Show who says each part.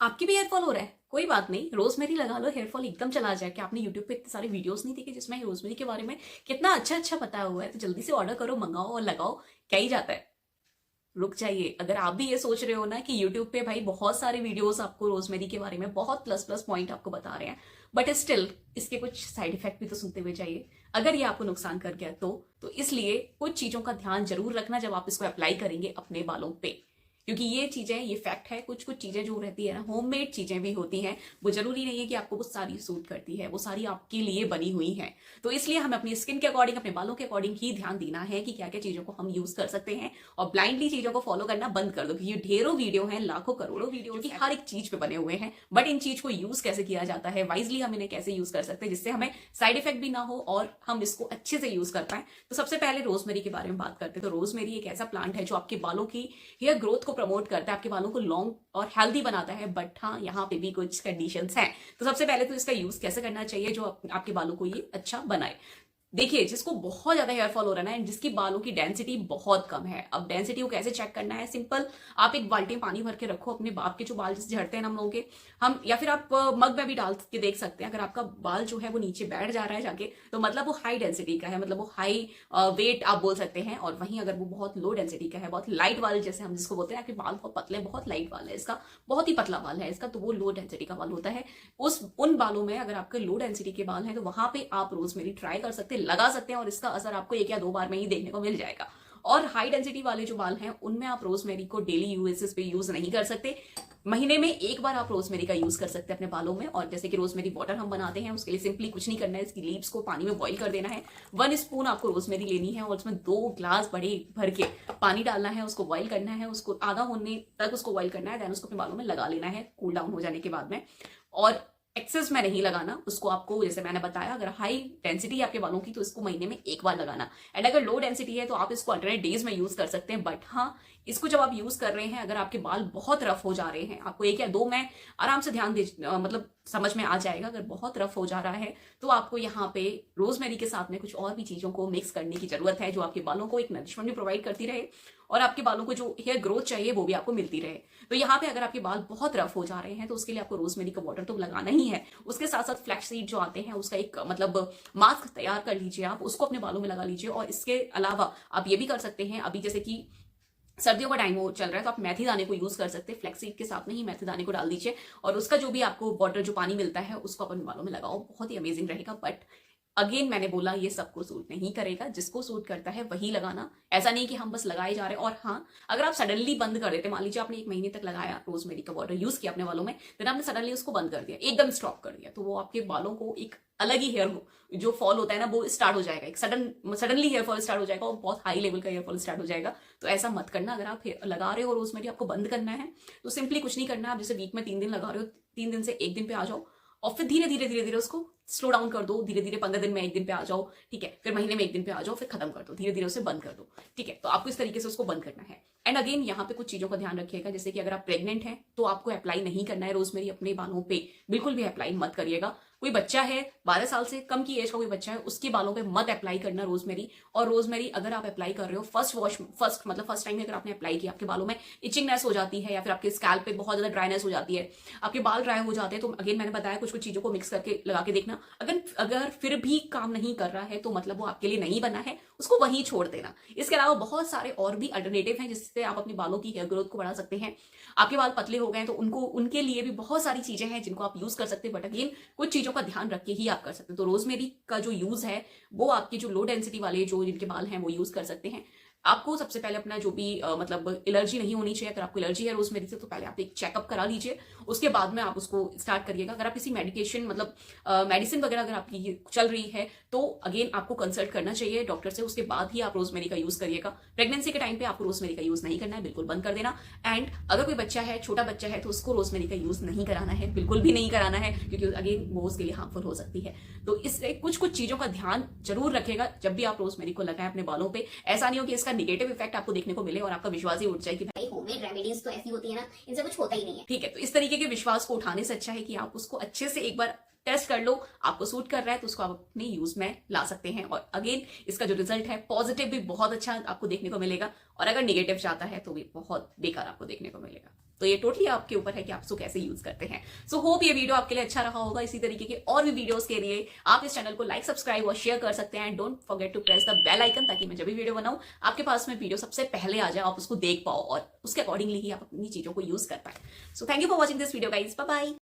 Speaker 1: आपकी भी hair fall हो रहा है, कोई बात नहीं, रोजमेरी लगा लो, हेयर फॉल एकदम चला जाए। क्या आपने यूट्यूब पे इतने सारे वीडियोस नहीं देखे जिसमें रोजमेरी के बारे में कितना अच्छा अच्छा बताया हुआ है? तो जल्दी से ऑर्डर करो, मंगाओ और लगाओ। क्या ही जाता है। रुक जाइए। अगर आप भी ये सोच रहे हो ना कि यूट्यूब पे भाई बहुत सारे वीडियोस आपको रोजमेरी के बारे में बहुत प्लस प्लस पॉइंट आपको बता रहे हैं, बट स्टिल इसके कुछ साइड इफेक्ट भी तो सुनते हुए जाइए। अगर ये आपको नुकसान कर गया तो इसलिए कुछ चीजों का ध्यान जरूर रखना जब आप इसको अप्लाई करेंगे अपने बालों पे। क्योंकि ये चीजें, ये फैक्ट है, कुछ कुछ चीजें जो रहती है ना, होममेड चीजें भी होती हैं, वो जरूरी नहीं है कि आपको वो सारी सूट करती है, वो सारी आपके लिए बनी हुई हैं। तो इसलिए हमें अपनी स्किन के अकॉर्डिंग, अपने बालों के अकॉर्डिंग ही ध्यान देना है कि क्या क्या चीजों को हम यूज कर सकते हैं। और ब्लाइंडली चीजों को फॉलो करना बंद कर दो, क्योंकि ढेरों वीडियो हैं, लाखों करोड़ों वीडियो की हर एक चीज पे बने हुए हैं, बट इन चीज को यूज कैसे किया जाता है, वाइजली हम इन्हें कैसे यूज कर सकते हैं जिससे हमें साइड इफेक्ट भी ना हो और हम इसको अच्छे से यूज कर पाए। तो सबसे पहले रोजमेरी के बारे में बात करते हैं। तो रोजमेरी एक ऐसा प्लांट है जो आपके बालों की हेयर ग्रोथ को प्रमोट करता है, आपके बालों को लॉन्ग और हेल्दी बनाता है। बट हाँ, यहाँ पे भी कुछ कंडीशंस हैं। तो सबसे पहले तो इसका यूज कैसे करना चाहिए जो आपके बालों को ये अच्छा बनाए। देखिए, जिसको बहुत ज्यादा हेयर फॉल हो रहा है ना, जिसकी बालों की डेंसिटी बहुत कम है, अब डेंसिटी को कैसे चेक करना है? सिंपल, आप एक बाल्टी में पानी भर के रखो, अपने बाप के जो बाल जैसे झड़ते हैं ना हम लोगों के, हम या फिर आप मग में भी डाल के देख सकते हैं। अगर आपका बाल जो है वो नीचे बैठ जा रहा है जाके, तो मतलब वो हाई डेंसिटी का है, मतलब वो हाई वेट आप बोल सकते हैं। और वहीं अगर वो बहुत लो डेंसिटी का है, बहुत लाइट वाल जैसे हम जिसको बोलते हैं, आपके बाल बहुत पतले, बहुत लाइट वाल है इसका, बहुत ही पतला बाल है इसका, तो वो लो डेंसिटी का बाल होता है। उन बालों में अगर आपके लो डेंसिटी के बाल हैं तो वहां पे आप रोजमेरी ट्राई कर सकते हैं, लगा सकते हैं, और इसका असर आपको एक या दो बार में ही देखने को मिल जाएगा। और हाई डेंसिटी वाले जो बाल हैं उनमें आप रोजमेरी को डेली यूजेस पे यूज नहीं कर सकते। महीने में एक बार आप रोजमेरी का यूज कर सकते हैं अपने बालों में। और जैसे कि रोजमेरी वाटर हम बनाते हैं, उसके लिए सिंपली कुछ नहीं करना है, इसकी लीव्स को पानी में बॉईल कर देना है। 1 स्पून आपको रोजमेरी लेनी है और उसमें 2 ग्लास बड़े भर के पानी डालना है, उसको बॉईल करना है, उसको आधा होने तक उसको बॉईल करना है, देन उसको अपने बालों में लगा लेना है कूल डाउन हो जाने के बाद में। और एक्सेस में नहीं लगाना उसको, आपको जैसे मैंने बताया, अगर हाई डेंसिटी है आपके बालों की तो इसको महीने में एक बार लगाना। एंड अगर लो डेंसिटी है तो आप इसको अल्टरनेट डेज में यूज कर सकते हैं। बट हाँ, इसको जब आप यूज कर रहे हैं, अगर आपके बाल बहुत रफ हो जा रहे हैं, आपको 1 या 2 में आराम से ध्यान दे मतलब समझ में आ जाएगा। अगर बहुत रफ हो जा रहा है तो आपको यहाँ पे रोजमेरी के साथ में कुछ और भी चीजों को मिक्स करने की जरूरत है, जो आपके बालों को एक नरिशमेंट भी प्रोवाइड करती रहे और आपके बालों को जो हेयर ग्रोथ चाहिए वो भी आपको मिलती रहे। तो यहाँ पे अगर आपके बाल बहुत रफ हो जा रहे हैं तो उसके लिए आपको रोजमेरी का वाटर तो लगाना ही है। उसके साथ साथ फ्लैक्स सीड जो आते हैं उसका एक मतलब मास्क तैयार कर लीजिए, आप उसको अपने बालों में लगा लीजिए। और इसके अलावा आप ये भी कर सकते हैं, अभी जैसे कि सर्दियों का टाइम चल रहा है तो आप मेथी दाने को यूज कर सकते हैं। फ्लैक्सीड के साथ में ही मेथी दाने को डाल दीजिए और उसका जो भी आपको वाटर, जो पानी मिलता है, उसको अपने बालों में लगाओ, बहुत ही अमेजिंग रहेगा। बट अगेन मैंने बोला, ये सबको सूट नहीं करेगा, जिसको सूट करता है वही लगाना। ऐसा नहीं कि हम बस लगाए जा रहे हैं। और हाँ, अगर आप सडनली बंद कर देते, मान लीजिए आपने 1 महीने तक लगाया रोजमेरी का वाटर, यूज किया अपने बालों में, फिर आपने सडनली उसको बंद कर दिया, एकदम स्टॉप कर दिया, तो वो आपके बालों को एक अलग ही हेयर जो फॉल होता है ना वो स्टार्ट हो जाएगा, एक सडनली हेयर फॉल स्टार्ट हो जाएगा और बहुत हाई लेवल का हेयर फॉल स्टार्ट हो जाएगा। तो ऐसा मत करना। अगर आप लगा रहे हो रोजमेरी, आपको बंद करना है, तो सिंपली कुछ नहीं करना। आप जैसे वीक में 3 दिन लगा रहे हो, 3 दिन से 1 दिन पे आ जाओ और फिर धीरे धीरे धीरे धीरे उसको स्लो डाउन कर दो। धीरे धीरे 15 दिन में 1 दिन पे आ जाओ, ठीक है, फिर महीने में 1 दिन पे आ जाओ, फिर खत्म कर दो, धीरे धीरे उसे बंद कर दो, ठीक है। तो आपको इस तरीके से उसको बंद करना है। एंड अगेन यहाँ पे कुछ चीजों का ध्यान रखिएगा, जैसे कि अगर आप प्रेग्नेंट हैं तो आपको अप्लाई नहीं करना है रोजमेरी अपने बालों पे, बिल्कुल भी अप्लाई मत करिएगा। कोई बच्चा है, 12 साल से कम की एज का कोई बच्चा है, उसके बालों पे मत अप्लाई करना रोजमेरी। और रोजमेरी अगर आप अप्लाई कर रहे हो, फर्स्ट टाइम अगर आपने अप्लाई किया, आपके बालों में इचिंगनेस हो जाती है या फिर आपके स्कैल्प पे बहुत ज्यादा ड्राइनेस हो जाती है, आपके बाल ड्राई हो जाते हैं, तो अगेन मैंने बताया कुछ कुछ चीजों को मिक्स करके लगा के देखना। अगर फिर भी काम नहीं कर रहा है तो मतलब वो आपके लिए नहीं बना है, उसको वहीं छोड़ देना। इसके अलावा बहुत सारे और भी अल्टरनेटिव हैं जिससे आप अपने बालों की हेयर ग्रोथ को बढ़ा सकते हैं। आपके बाल पतले हो गए तो उनके लिए भी बहुत सारी चीजें हैं जिनको आप यूज कर सकते हैं। बट अगेन कुछ चीजों का ध्यान रख के ही आप कर सकते हैं। तो रोजमेरी का जो यूज है वो आपके जो लो डेंसिटी वाले जो जिनके बाल हैं वो यूज कर सकते हैं। आपको सबसे पहले अपना जो भी मतलब एलर्जी नहीं होनी चाहिए। अगर आपको एलर्जी है रोजमेरी से तो पहले आप एक चेकअप करा लीजिए, उसके बाद में आप उसको स्टार्ट करिएगा। अगर आप किसी मेडिकेशन मतलब मेडिसिन वगैरह अगर आपकी चल रही है तो अगेन आपको कंसल्ट करना चाहिए डॉक्टर से, उसके बाद ही आप रोजमेरी का यूज करिएगा। प्रेगनेंसी के टाइम पे आपको रोजमेरी का यूज नहीं करना है, बिल्कुल बंद कर देना। एंड अगर कोई बच्चा है, छोटा बच्चा है, तो उसको रोजमेरी का यूज नहीं कराना है, बिल्कुल भी नहीं कराना है, क्योंकि अगेन वो उसके लिए हार्मफुल हो सकती है। तो इससे कुछ कुछ चीजों का ध्यान जरूर रखेगा जब भी आप रोजमेरी को लगाएं अपने बालों पे। ऐसा नहीं हो कि इसका निगेटिव इफेक्ट आपको देखने को मिले और आपका विश्वास ही उठ जाए कि भाई
Speaker 2: होममेड रेमेडीज तो ऐसी होती है ना, इनसे कुछ होता ही नहीं है।
Speaker 1: ठीक है। तो इस तरीके के विश्वास को उठाने से अच्छा है कि आप उसको अच्छे से एक बार टेस्ट कर लो, आपको सूट कर रहा है तो उसको आप अपने यूज में ला सकते हैं। और अगेन इसका जो रिजल्ट है पॉजिटिव भी बहुत अच्छा आपको देखने को मिलेगा, और अगर निगेटिव चाहता है तो भी बहुत बेकार आपको देखने को मिलेगा। तो ये टोटली आपके ऊपर है कि आप उसको कैसे यूज करते हैं। सो होप ये वीडियो आपके लिए अच्छा रहा होगा। इसी तरीके के और भी वीडियोस के लिए आप इस चैनल को लाइक, सब्सक्राइब और शेयर कर सकते हैं। Don't forget to press the bell icon, ताकि मैं जब भी वीडियो बनाऊं आपके पास में वीडियो सबसे पहले आ जाए, आप उसको देख पाओ और उसके अकॉर्डिंगली ही आप अपनी चीजों को यूज कर पाए। So thank you for watching this video guys, bye bye.